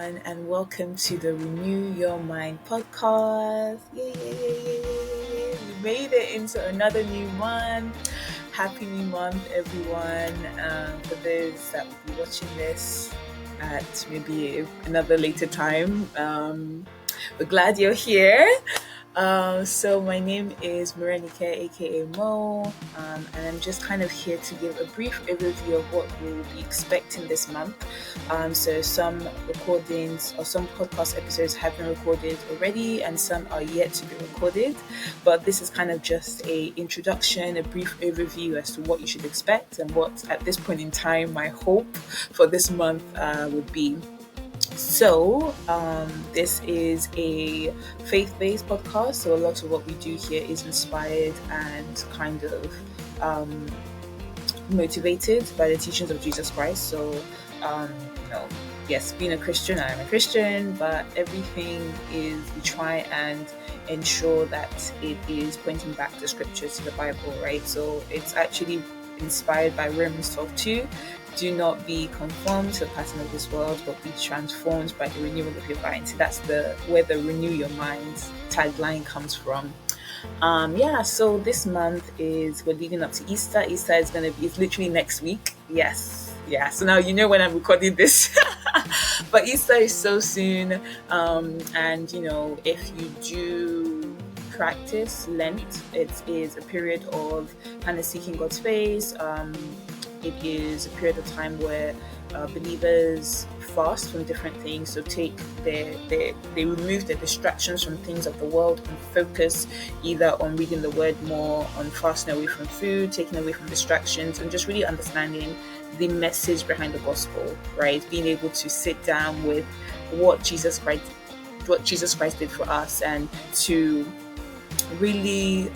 everyone, and welcome to the Renew Your Mind podcast. Yay, yay, yay, yay, yay, yay. We made it into another new month. Happy new month, everyone. For those that will be watching this at maybe another later time, we're glad you're here. So my name is Marenike, aka Mo, and I'm just kind of here to give a brief overview of what we'll be expecting this month. So some recordings or some podcast episodes have been recorded already, and some are yet to be recorded. But this is kind of just a introduction, a brief overview as to what you should expect and what, at this point in time, my hope for this month would be. So, this is a faith-based podcast. So a lot of what we do here is inspired and kind of motivated by the teachings of Jesus Christ. So, yes, being a Christian, I am a Christian, but everything is, we try and ensure that it is pointing back to scriptures, to the Bible, right? So it's actually inspired by Romans 12:2. Do not be conformed to the pattern of this world, but be transformed by the renewal of your mind. So that's where the Renew Your Mind tagline comes from. So this month we're leading up to Easter. Easter is it's literally next week. Yes. Yeah. So now you know when I'm recording this. But Easter is so soon. And if you do practice Lent, it is a period of kind of seeking God's face. It is a period of time where believers fast from different things, so they remove the distractions from things of the world and focus either on reading the word more, on fasting away from food, taking away from distractions, and just really understanding the message behind the gospel, right? Being able to sit down with what Jesus Christ did for us, and to really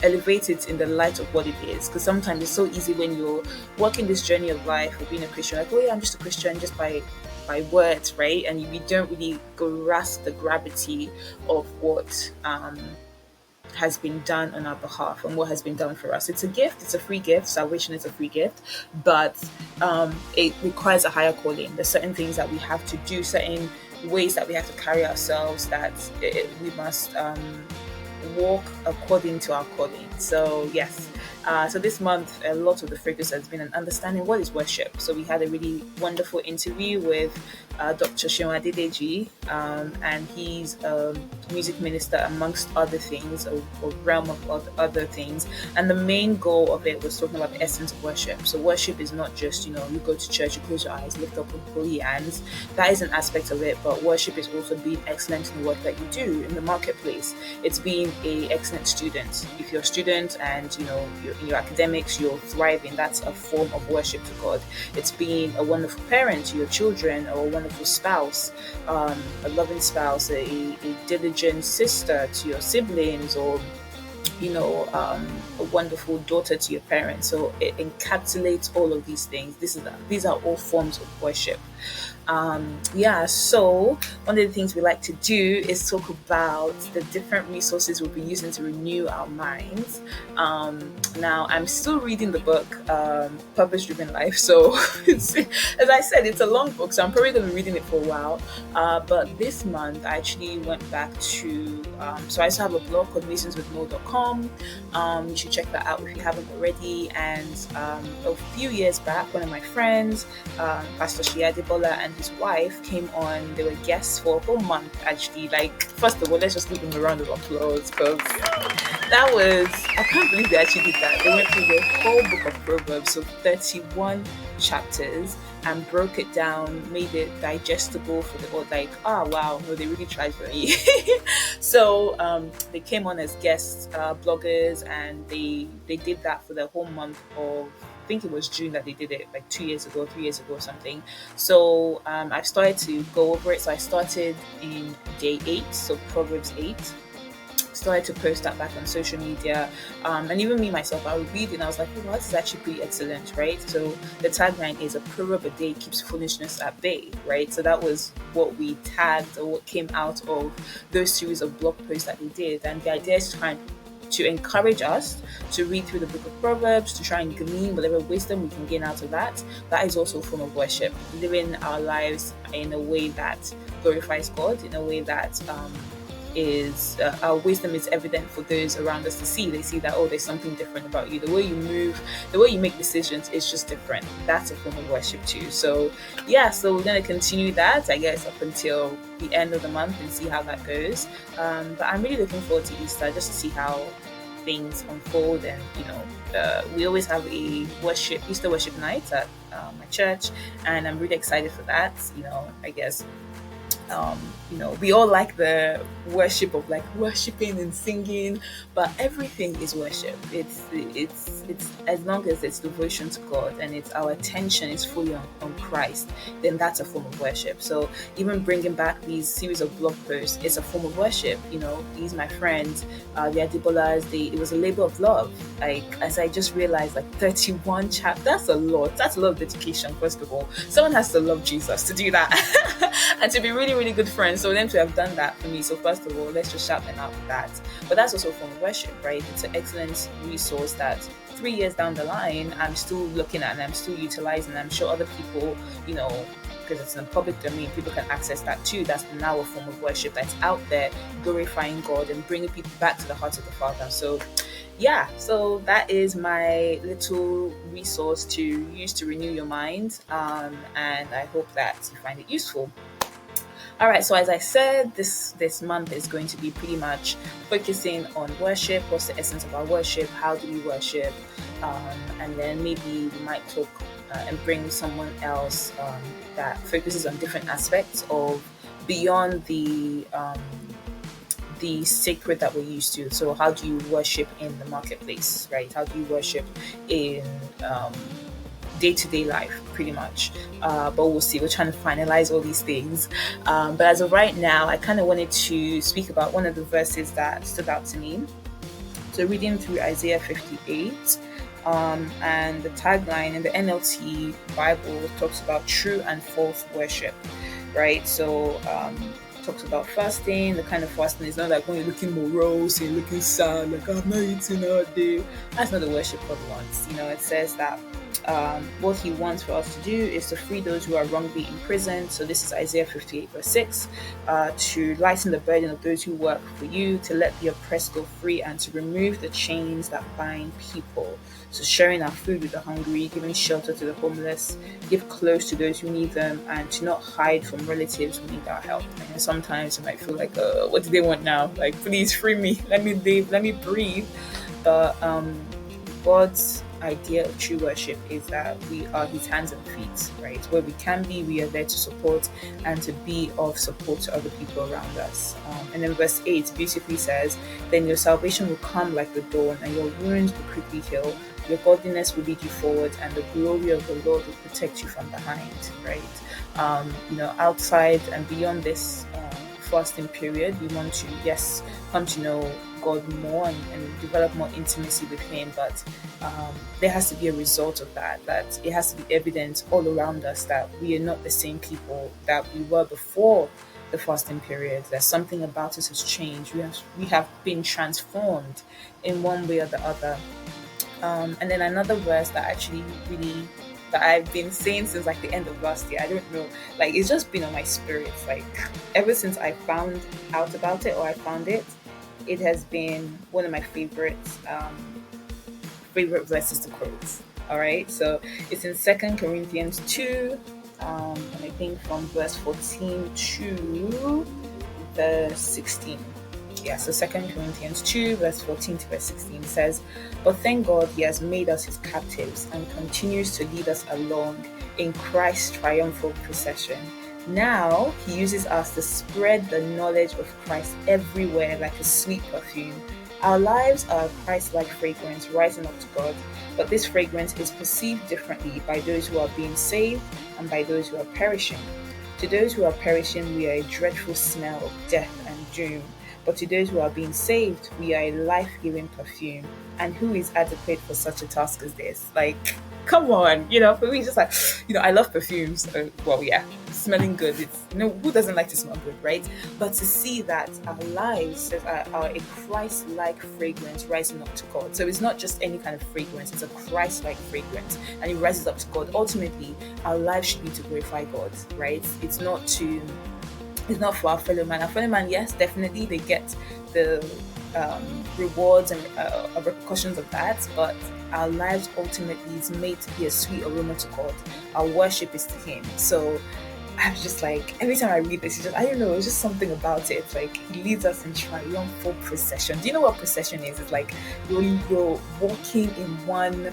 elevate it in the light of what it is. Because sometimes it's so easy when you're walking this journey of life or being a Christian, like, oh yeah, I'm just a Christian just by words, right? And we don't really grasp the gravity of what has been done on our behalf and what has been done for us. It's a gift, it's a free gift. Salvation is a free gift, but it requires a higher calling. There's certain things that we have to do, certain ways that we have to carry ourselves, that we must walk according to our calling. So yes, so this month a lot of the focus has been on understanding what is worship. So we had a really wonderful interview with Dr. Seun Adedeji, and he's a music minister amongst other things, or realm of other things. And the main goal of it was talking about the essence of worship. So worship is not just, you go to church, you close your eyes, lift up holy hands. That is an aspect of it, but worship is also being excellent in the work that you do in the marketplace. It's being an excellent student. If you're a student and you're in your academics, you're thriving, that's a form of worship to God. It's being a wonderful parent to your children, or a wonderful spouse, a loving spouse, a diligent sister to your siblings, or a wonderful daughter to your parents. So it encapsulates all of these things. These are all forms of worship. So one of the things we like to do is talk about the different resources we'll be using to renew our minds. Now I'm still reading the book Purpose Driven Life, so as I said, it's a long book, so I'm probably going to be reading it for a while, but this month I actually went back to so I also have a blog called missionswithmo.com. You should check that out if you haven't already. And a few years back, one of my friends, Pastor Shia Debola, and his wife came on. They were guests for a whole month, actually. Like, first of all, let's just give them a round of applause, because I can't believe they actually did that. They went through the whole book of Proverbs, so 31 chapters, and broke it down, made it digestible for the world. Like, wow, no, they really tried for me. So they came on as guests, bloggers, and they did that for the whole month of, I think it was June that they did it, like 3 years ago or something. So I started to go over it. So I started in day 8, so Proverbs 8. Started to post that back on social media, and even me myself, I would read it and I was like, oh, well, this is actually pretty excellent, right? So the tagline is, a proverb a day keeps foolishness at bay, right? So that was what we tagged, or what came out of those series of blog posts that we did. And the idea is to encourage us to read through the book of Proverbs, to try and glean whatever wisdom we can gain out of that. That is also a form of worship, living our lives in a way that glorifies God, in a way that is our wisdom is evident for those around us to see. They see that, oh, there's something different about you. The way you move, the way you make decisions is just different. That's a form of worship too. So yeah, so we're going to continue that, I guess, up until the end of the month and see how that goes. But I'm really looking forward to Easter, just to see how things unfold. And we always have a Easter worship night at my church, and I'm really excited for that. I guess we all like the worship of like worshiping and singing, but everything is worship. It's as long as it's devotion to God and it's our attention is fully on Christ, then that's a form of worship. So even bringing back these series of blog posts, it's a form of worship. These my friends, the Adibolas, it was a labor of love. Like, as I just realized, like 31 chapters, that's a lot of dedication. First of all, someone has to love Jesus to do that and to be really, really good friends. So them to have done that for me. So first of all, let's just shout them out for that. But that's also a form of worship, right? It's an excellent resource that 3 years down the line, I'm still looking at and I'm still utilizing. I'm sure other people, because it's in the public domain, people can access that too. That's now a form of worship that's out there, glorifying God and bringing people back to the heart of the Father. So yeah, so that is my little resource to use to renew your mind, and I hope that you find it useful. All right, so as I said, this month is going to be pretty much focusing on worship. What's the essence of our worship? How do we worship? And then maybe we might talk and bring someone else that focuses on different aspects of beyond the sacred that we're used to. So how do you worship in the marketplace, right? How do you worship in day-to-day life, pretty much, but we'll see. We're trying to finalize all these things, but as of right now, I kind of wanted to speak about one of the verses that stood out to me. So reading through Isaiah 58, and the tagline in the NLT Bible talks about true and false worship, right? So talks about fasting. The kind of fasting is not like when you're looking morose and you're looking sad, like I've not eaten all day. That's not the worship God wants. It says that what he wants for us to do is to free those who are wrongly imprisoned. So this is Isaiah 58 verse 6, to lighten the burden of those who work for you, to let the oppressed go free, and to remove the chains that bind people. So sharing our food with the hungry, giving shelter to the homeless, give clothes to those who need them, and to not hide from relatives who need our help. And sometimes you might feel like, what do they want now? Like, please free me, let me live, let me breathe. But God's idea of true worship is that we are his hands and feet, right? Where we can be, we are there to support and to be of support to other people around us. And then verse 8 beautifully says, then your salvation will come like the dawn, and your wounds will quickly heal. Your godliness will lead you forward, and the glory of the Lord will protect you from behind, right? Outside and beyond this fasting period, we want to, yes, come to know God more and develop more intimacy with him, but there has to be a result of that it has to be evident all around us that we are not the same people that we were before the fasting period. There's something about us has changed. We have been transformed in one way or the other. And then another verse that actually really that I've been saying since like the end of last year, I don't know, like it's just been on my spirit, like ever since I found out about it, or I found it, it has been one of my favorite verses to quote. All right, so it's in 2 Corinthians 2, and I think from verse 14 to verse 16. Yeah, so 2 Corinthians 2, verse 14 to verse 16 says, but thank God he has made us his captives and continues to lead us along in Christ's triumphal procession. Now he uses us to spread the knowledge of Christ everywhere like a sweet perfume. Our lives are a Christ-like fragrance rising up to God, but this fragrance is perceived differently by those who are being saved and by those who are perishing. To those who are perishing, we are a dreadful smell of death and doom. But to those who are being saved, we are a life-giving perfume. And who is adequate for such a task as this? Like, Come on, for me, just like, I love perfumes. Well, yeah, smelling good. It's, who doesn't like to smell good, right? But to see that our lives are a Christ-like fragrance rising up to God. So it's not just any kind of fragrance; it's a Christ-like fragrance, and it rises up to God. Ultimately, our life should be to glorify God, right? It's not for our fellow man. Our fellow man, yes, definitely they get the rewards and repercussions of that, but our lives ultimately is made to be a sweet aroma to God. Our worship is to Him. So I was just like, every time I read this, I don't know, it's just something about it. It's like He leads us in triumphal procession. Do you know what procession is? It's like you're walking in one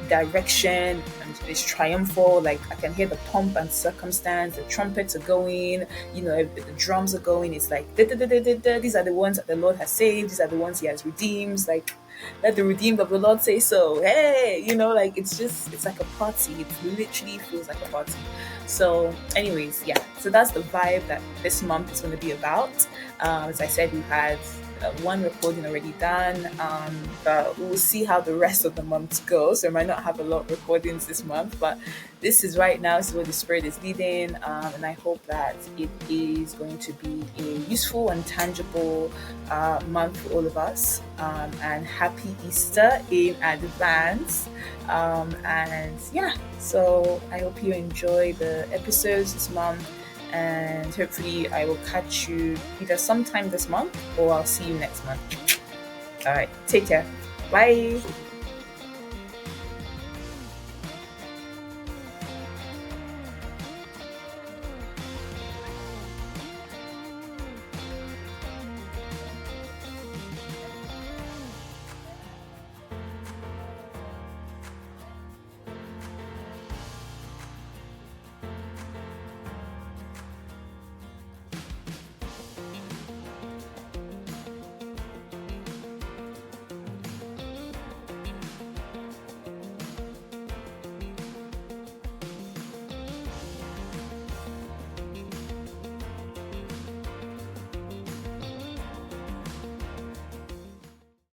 direction and it's triumphal. Like I can hear the pomp and circumstance, the trumpets are going, the drums are going. It's like da, da, da, da, da, da. These are the ones that the Lord has saved, these are the ones He has redeemed. Like, let the redeemed of the Lord say so. Hey, like it's like a party. It literally feels like a party. So anyways, yeah, so that's the vibe that this month is going to be about. As I said, we've had one recording already done, but we'll see how the rest of the month goes. So I might not have a lot of recordings this month, but this is right now, this is where the Spirit is leading, and I hope that it is going to be a useful and tangible month for all of us, and happy Easter in advance. And yeah, so I hope you enjoy the episodes this month, and hopefully I will catch you either sometime this month or I'll see you next month. All right, take care. Bye.